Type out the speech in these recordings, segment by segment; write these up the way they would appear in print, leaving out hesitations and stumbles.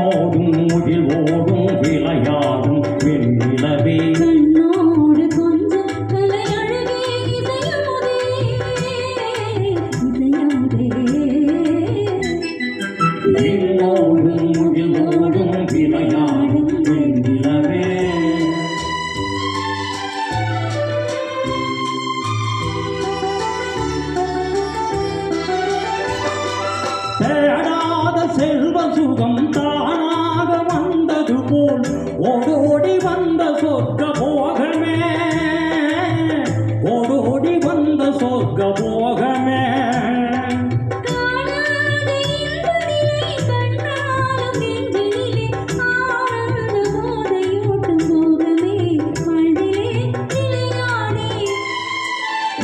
விண்ணோடும் முகில் ஓடும் விளையாடும் வெண்ணிலவே கண்ணோடு கொஞ்சம் கலையழகே இசையமுதே விண்ணோடும் முகில் ஓடும் விளையாடும் வெண்ணிலவே தேடாத செல்வ சுகம் தானாக வந்தது போல் ஓடோடி வந்த சொர்க்க போகமே ஓடோடி வந்த சொர்க்க போகமே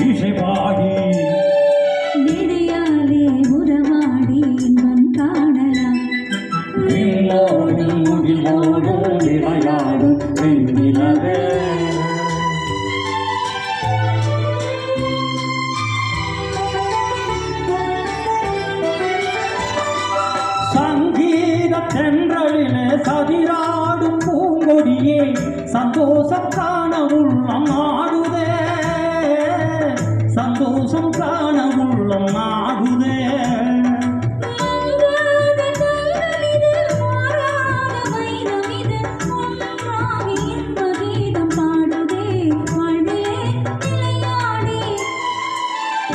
இசை பாடி நெடியாலே உறவாடி இன்பம் காணலாம் விண்ணோடும் முகிலோடும் விளையாடும் வெண்ணிலவே சங்கீத தென்றலிலே சதிராடும் பூங்கொடியே சந்தோஷம் காண உள்ளம் நாடுதே சந்தோஷம் காண உள்ளம் நாடுதே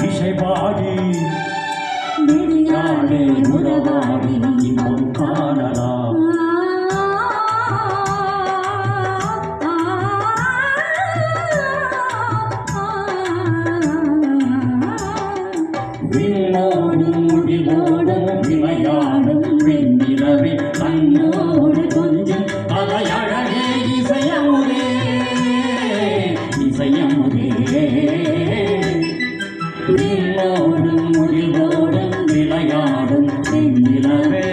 இசை பாடி நெடியாலே உறவாடி இன்பம் காணலாம் விண்ணோடும் முகிலோடும் விளையாடும் வெண்ணிலவே கண்ணோடு கொஞ்சம் கலையழகே இசையமுதே இசையமுதே விண்ணோடும் முகிலோடும் விளையாடும் வெண்ணிலவே